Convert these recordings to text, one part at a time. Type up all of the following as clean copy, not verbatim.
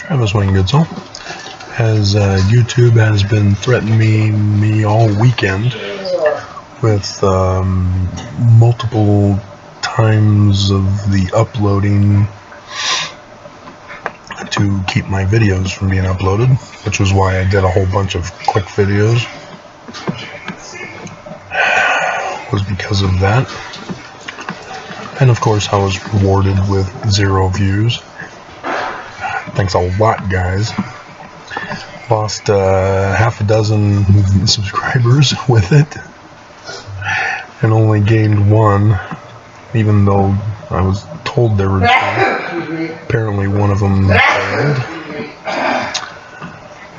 Travis Wayne Goodsell, as YouTube has been threatening me all weekend with multiple times of the uploading to keep my videos from being uploaded, which was why I did a whole bunch of quick videos. It was because of that. And of course I was rewarded with 0 views. Thanks a lot, guys. Lost half a dozen subscribers with it, and only gained 1, even though I was told there were 2. Apparently one of them failed.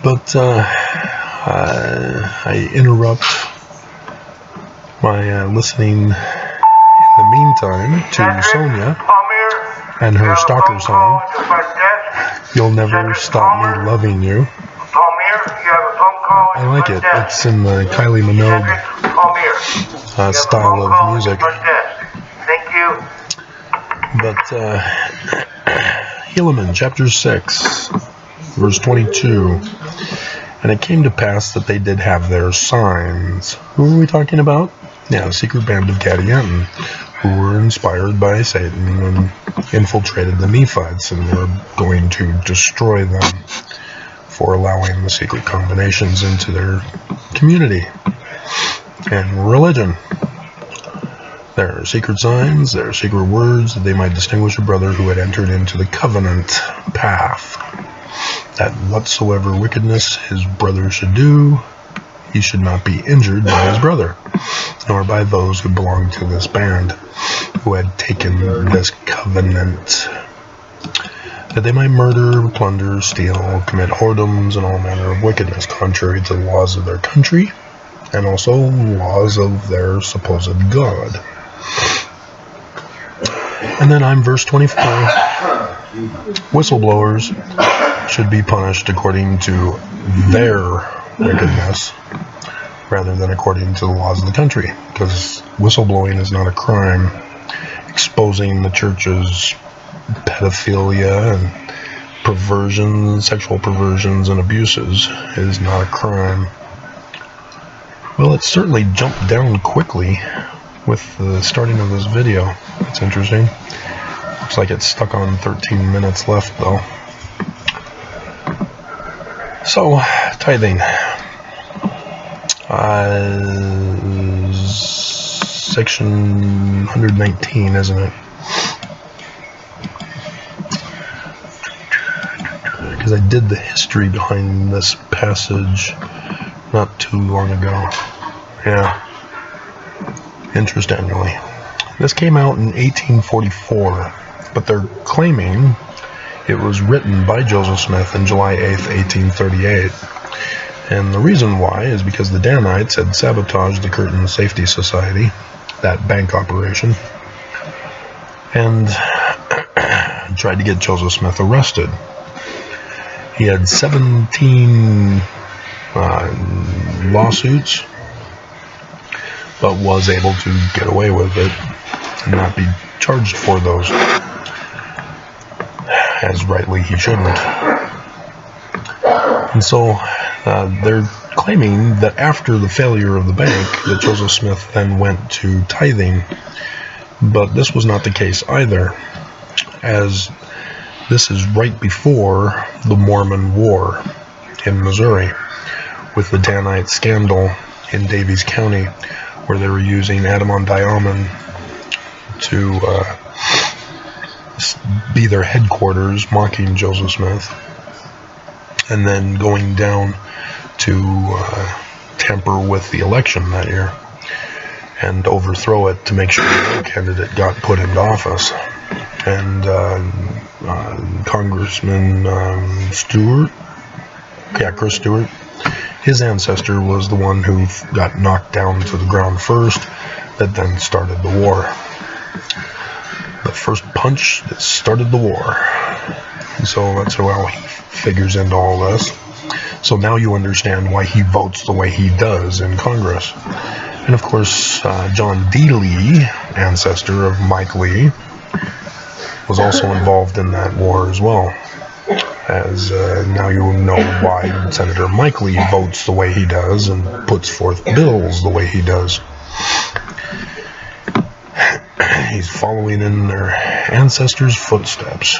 But I interrupt my listening in the meantime to Sonia and her stalker song, "You'll Never Stop Me Loving You." I like it. It's in the Kylie Minogue style of music. Thank you. But Helaman, chapter 6, verse 22. And it came to pass that they did have their signs. Who are we talking about? Yeah, the secret band of Gadianton, who were inspired by Satan and infiltrated the Nephites and were going to destroy them for allowing the secret combinations into their community and religion. Their secret signs, their secret words, that they might distinguish a brother who had entered into the covenant path, that whatsoever wickedness his brother should do, he should not be injured by his brother, nor by those who belonged to this band, who had taken this covenant, that they might murder, plunder, steal, commit whoredoms, and all manner of wickedness, contrary to the laws of their country, and also laws of their supposed God. And then I'm verse 24. Whistleblowers should be punished according to their wickedness, rather than according to the laws of the country, because whistleblowing is not a crime. Exposing the church's pedophilia and perversions, sexual perversions and abuses is not a crime. Well, it certainly jumped down quickly with the starting of this video. It's interesting. Looks like it's stuck on 13 minutes left though. So, tithing. Section 119, isn't it? Because I did the history behind this passage not too long ago. Yeah. Interest annually. This came out in 1844, but they're claiming it was written by Joseph Smith on July 8th, 1838. And the reason why is because the Danites had sabotaged the Curtin Safety Society, that bank operation, and tried to get Joseph Smith arrested. He had 17 lawsuits, but was able to get away with it and not be charged for those, as rightly he shouldn't. And so they're claiming that after the failure of the bank, that Joseph Smith then went to tithing, but this was not the case either, as this is right before the Mormon War in Missouri, with the Danite scandal in Daviess County, where they were using Adamon-Diamond to be their headquarters, mocking Joseph Smith, and then going down to tamper with the election that year and overthrow it to make sure the candidate got put into office. And Congressman Chris Stewart, his ancestor was the one who got knocked down to the ground first, that then started the war. The first punch that started the war. So that's how he figures into all this. So now you understand why he votes the way he does in Congress. And of course, John D. Lee, ancestor of Mike Lee, was also involved in that war as well. as now you know why Senator Mike Lee votes the way he does and puts forth bills the way he does. He's following in their ancestors' footsteps.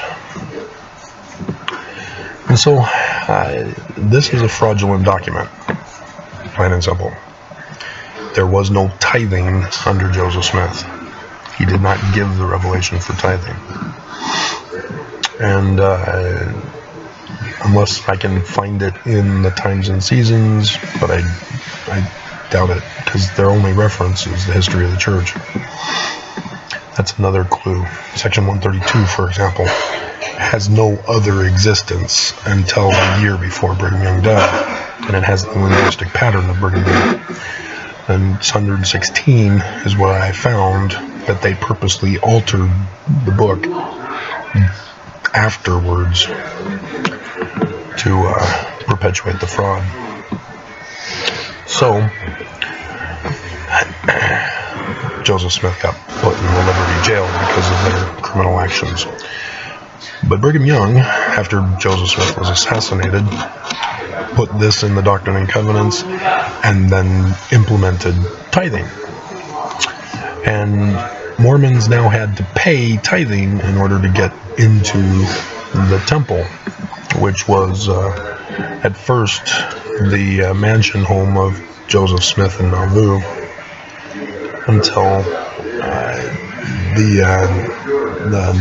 And so, this is a fraudulent document, plain and simple. There was no tithing under Joseph Smith. He did not give the revelation for tithing. And unless I can find it in the Times and Seasons, but I doubt it, because their only reference is the history of the church. That's another clue. Section 132, for example, has no other existence until the year before Brigham Young died, and it has the linguistic pattern of Brigham Young. And 116 is where I found that they purposely altered the book afterwards to perpetuate the fraud. So, Joseph Smith got put in the Liberty Jail because of their criminal actions. But Brigham Young, after Joseph Smith was assassinated, put this in the Doctrine and Covenants and then implemented tithing. And Mormons now had to pay tithing in order to get into the temple, which was at first the mansion home of Joseph Smith in Nauvoo, until the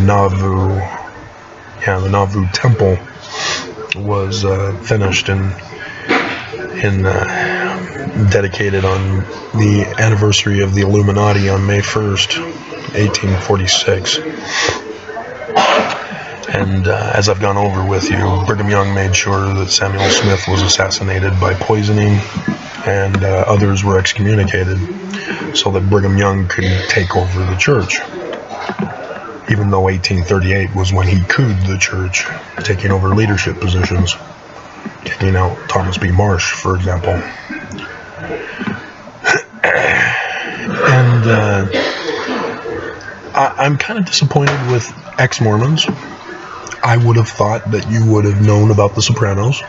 Nauvoo temple was finished and dedicated on the anniversary of the Illuminati on May 1st, 1846. And as I've gone over with you, Brigham Young made sure that Samuel Smith was assassinated by poisoning, and others were excommunicated, so that Brigham Young could take over the church. Even though 1838 was when he couped the church, taking over leadership positions, taking out Thomas B. Marsh, for example. And I'm kind of disappointed with ex-Mormons. I would have thought that you would have known about The Sopranos.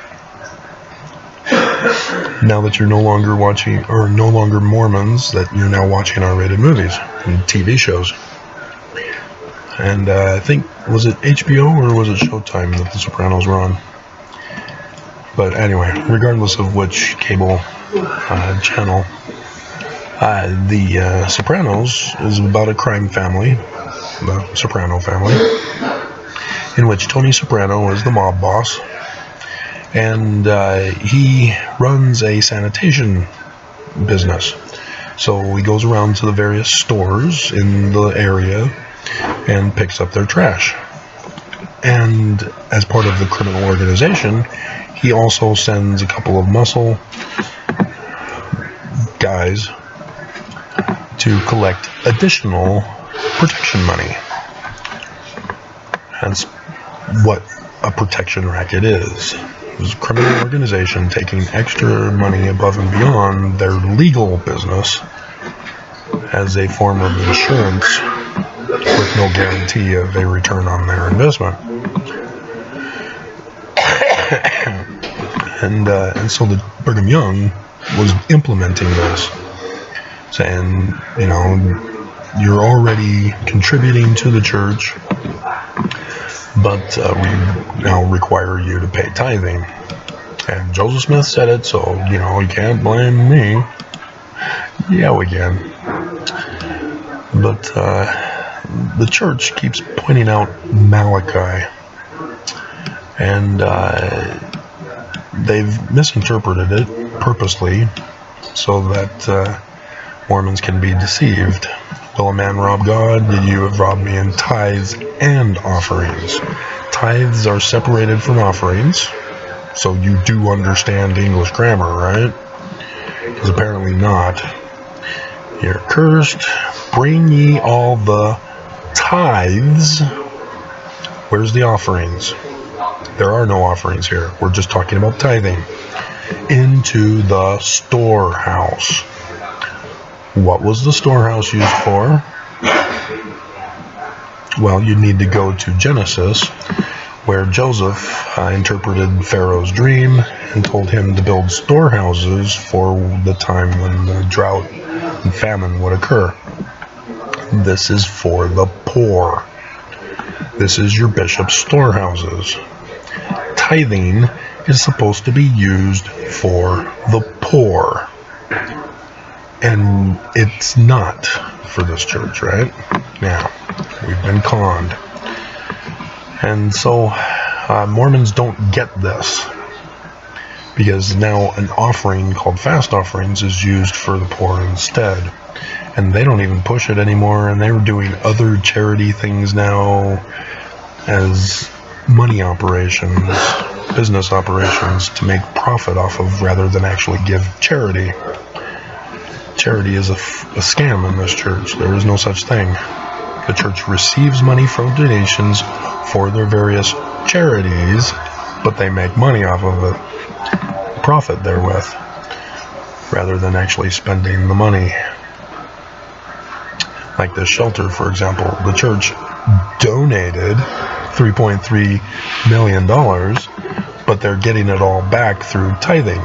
Now that you're no longer watching, or no longer Mormons, that you're now watching R-rated movies and TV shows. And I think, was it HBO or was it Showtime that The Sopranos were on? But anyway, regardless of which cable channel, the Sopranos is about a crime family, the Soprano family, in which Tony Soprano is the mob boss, and he runs a sanitation business. So he goes around to the various stores in the area and picks up their trash. And as part of the criminal organization, he also sends a couple of muscle guys to collect additional protection money. That's what a protection racket is. It's a criminal organization taking extra money above and beyond their legal business as a form of insurance with no guarantee of a return on their investment. And so the Brigham Young was implementing this, saying, you know, you're already contributing to the church, but we now require you to pay tithing. And Joseph Smith said it, so, you know, you can't blame me. Yeah, we can. But the church keeps pointing out Malachi, and they've misinterpreted it purposely so that Mormons can be deceived. Will a man rob God? Did you have robbed me in tithes and offerings? Tithes are separated from offerings, so you do understand English grammar, right? Because apparently not. You're cursed. Bring ye all the tithes. Where's the offerings? There are no offerings here. We're just talking about tithing. Into the storehouse. What was the storehouse used for? Well, you need to go to Genesis where Joseph interpreted Pharaoh's dream and told him to build storehouses for the time when the drought and famine would occur. This is for the poor. This is your bishop's storehouses. Tithing is supposed to be used for the poor. And it's not for this church, right? Now, we've been conned. And so Mormons don't get this, because now an offering called fast offerings is used for the poor instead. And they don't even push it anymore, and they're doing other charity things now as money operations, business operations to make profit off of rather than actually give charity. Charity is a scam in this church. There is no such thing. The church receives money from donations for their various charities, but they make money off of it, profit therewith, rather than actually spending the money. Like this shelter, for example, the church donated $3.3 million, but they're getting it all back through tithing.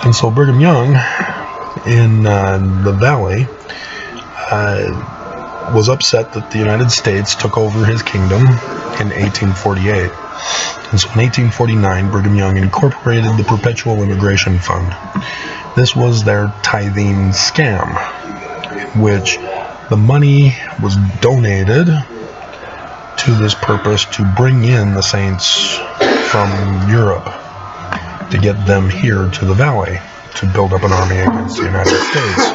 And so Brigham Young in the Valley was upset that the United States took over his kingdom in 1848. And so in 1849, Brigham Young incorporated the Perpetual Immigration Fund. This was their tithing scam, in which the money was donated to this purpose to bring in the saints from Europe, to get them here to the Valley, to build up an army against the United States,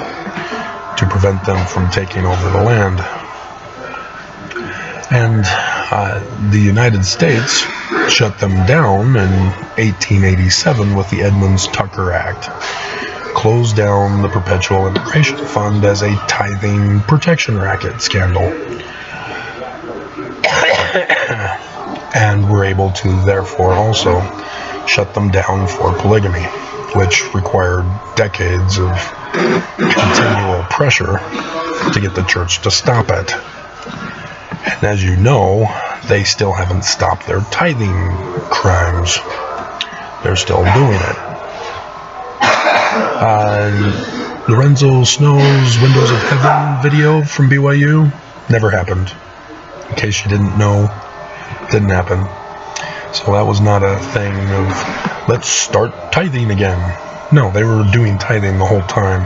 to prevent them from taking over the land. And the United States shut them down in 1887 with the Edmunds-Tucker Act, closed down the Perpetual Immigration Fund as a tithing protection racket scandal, and were able to therefore also shut them down for polygamy, which required decades of continual pressure to get the church to stop it. And as you know, they still haven't stopped their tithing crimes. They're still doing it. Lorenzo Snow's Windows of Heaven video from BYU never happened. In case you didn't know, didn't happen. So that was not a thing of, let's start tithing again. No, they were doing tithing the whole time.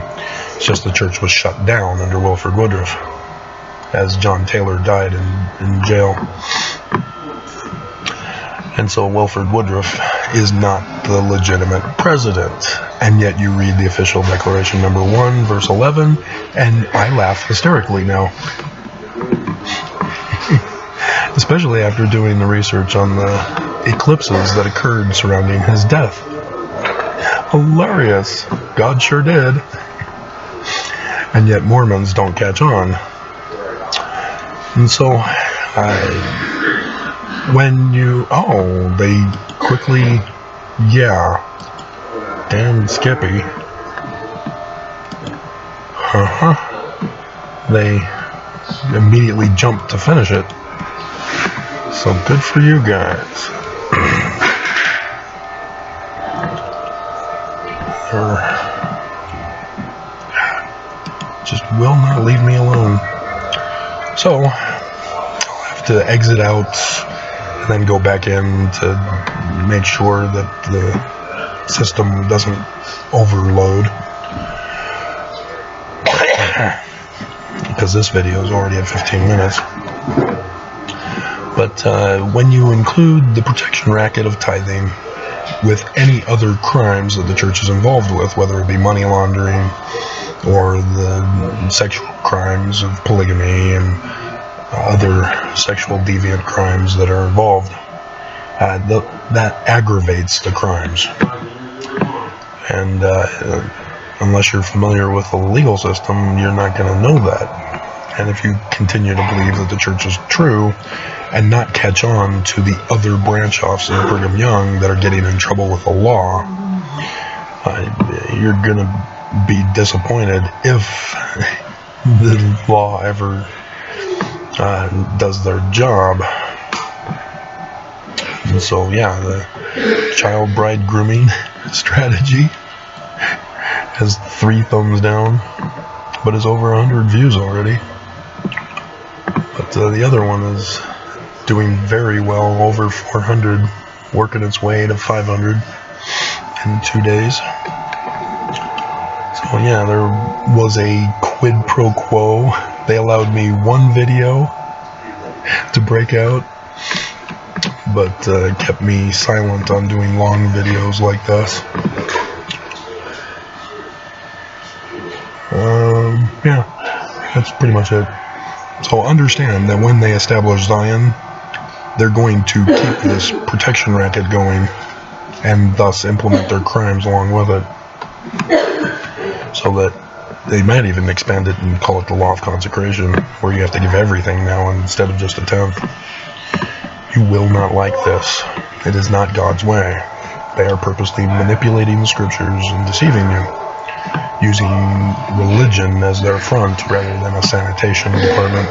It's just the church was shut down under Wilford Woodruff, as John Taylor died in jail. And so Wilford Woodruff is not the legitimate president. And yet you read the official declaration number 1, verse 11, and I laugh hysterically now. Especially after doing the research on the eclipses that occurred surrounding his death. Hilarious. God sure did. And yet Mormons don't catch on. And so, when you, they quickly, damn Skippy. They immediately jumped to finish it. So good for you guys. Just will not leave me alone. So I'll have to exit out and then go back in to make sure that the system doesn't overload, because this video is already at 15 minutes. But when you include the protection racket of tithing with any other crimes that the church is involved with, whether it be money laundering or the sexual crimes of polygamy and other sexual deviant crimes that are involved, that aggravates the crimes. And unless you're familiar with the legal system, you're not going to know that. And if you continue to believe that the church is true and not catch on to the other branch offs of Brigham Young that are getting in trouble with the law, you're going to be disappointed if the law ever does their job. And so, yeah, the child bride grooming strategy has 3 thumbs down, but is over 100 views already. But the other one is doing very well, over 400, working its way to 500 in 2 days. So yeah, there was a quid pro quo. They allowed me 1 video to break out, but kept me silent on doing long videos like this. Yeah, that's pretty much it. So understand that when they establish Zion, they're going to keep this protection racket going and thus implement their crimes along with it. So that they might even expand it and call it the law of consecration, where you have to give everything now instead of just a tenth. You will not like this. It is not God's way. They are purposely manipulating the scriptures and deceiving you, using religion as their front rather than a sanitation department.